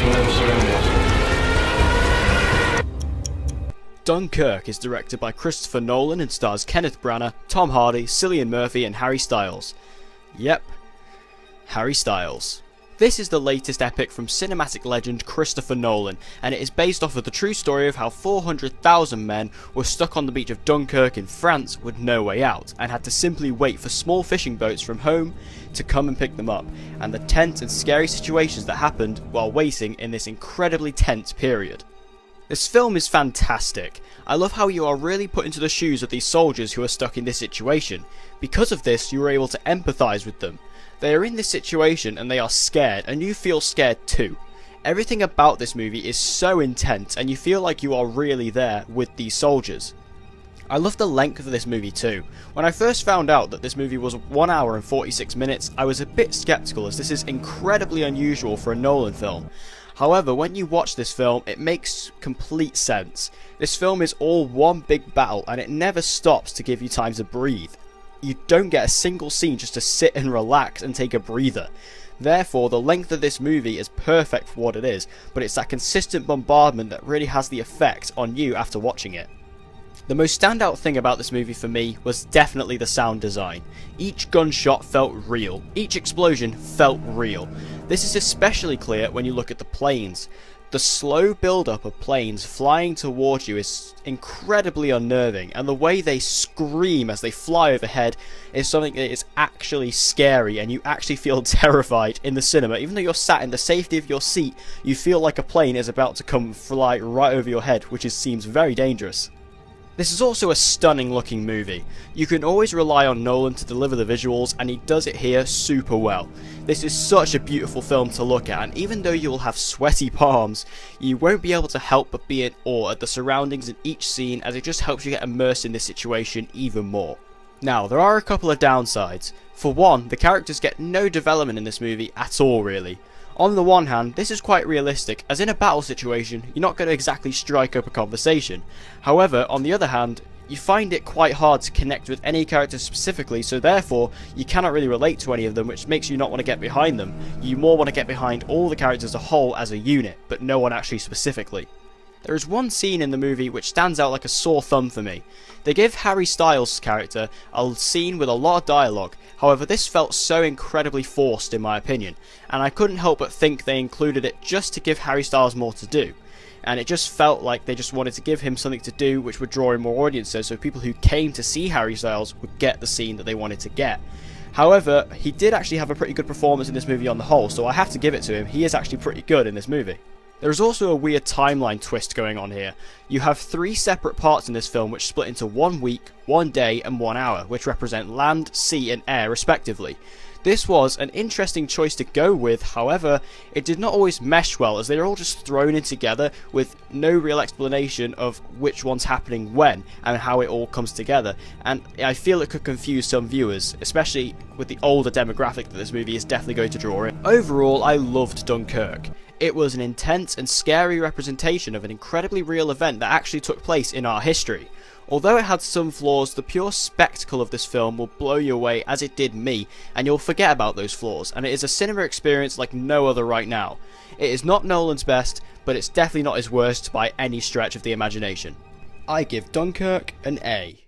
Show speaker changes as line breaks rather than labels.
will never surrender.
Dunkirk is directed by Christopher Nolan and stars Kenneth Branagh, Tom Hardy, Cillian Murphy and Harry Styles. Yep, Harry Styles. This is the latest epic from cinematic legend Christopher Nolan, and it is based off of the true story of how 400,000 men were stuck on the beach of Dunkirk in France with no way out, and had to simply wait for small fishing boats from home to come and pick them up, and the tense and scary situations that happened while waiting in this incredibly tense period. This film is fantastic. I love how you are really put into the shoes of these soldiers who are stuck in this situation. Because of this, you are able to empathise with them. They are in this situation and they are scared, and you feel scared too. Everything about this movie is so intense and you feel like you are really there with these soldiers. I love the length of this movie too. When I first found out that this movie was 1 hour and 46 minutes, I was a bit skeptical as this is incredibly unusual for a Nolan film. However, when you watch this film, it makes complete sense. This film is all one big battle and it never stops to give you time to breathe. You don't get a single scene just to sit and relax and take a breather. Therefore, the length of this movie is perfect for what it is, but it's that consistent bombardment that really has the effect on you after watching it. The most standout thing about this movie for me was definitely the sound design. Each gunshot felt real. Each explosion felt real. This is especially clear when you look at the planes. The slow build-up of planes flying towards you is incredibly unnerving, and the way they scream as they fly overhead is something that is actually scary, and you actually feel terrified in the cinema. Even though you're sat in the safety of your seat, you feel like a plane is about to come fly right over your head, which seems very dangerous. This is also a stunning looking movie. You can always rely on Nolan to deliver the visuals, and he does it here super well. This is such a beautiful film to look at, and even though you will have sweaty palms, you won't be able to help but be in awe at the surroundings in each scene, as it just helps you get immersed in this situation even more. Now, there are a couple of downsides. For one, the characters get no development in this movie at all really. On the one hand, this is quite realistic, as in a battle situation, you're not going to exactly strike up a conversation. However, on the other hand, you find it quite hard to connect with any character specifically, so therefore, you cannot really relate to any of them, which makes you not want to get behind them. You more want to get behind all the characters as a whole as a unit, but no one actually specifically. There is one scene in the movie which stands out like a sore thumb for me. They give Harry Styles' character a scene with a lot of dialogue, however this felt so incredibly forced in my opinion, and I couldn't help but think they included it just to give Harry Styles more to do. And it just felt like they just wanted to give him something to do which would draw in more audiences, so people who came to see Harry Styles would get the scene that they wanted to get. However, he did actually have a pretty good performance in this movie on the whole, so I have to give it to him. He is actually pretty good in this movie. There is also a weird timeline twist going on here. You have 3 separate parts in this film which split into 1 week, 1 day and 1 hour, which represent land, sea and air respectively. This was an interesting choice to go with, however, it did not always mesh well as they are all just thrown in together with no real explanation of which one's happening when and how it all comes together, and I feel it could confuse some viewers, especially with the older demographic that this movie is definitely going to draw in. Overall, I loved Dunkirk. It was an intense and scary representation of an incredibly real event that actually took place in our history. Although it had some flaws, the pure spectacle of this film will blow you away as it did me, and you'll forget about those flaws, and it is a cinema experience like no other right now. It is not Nolan's best, but it's definitely not his worst by any stretch of the imagination. I give Dunkirk an A.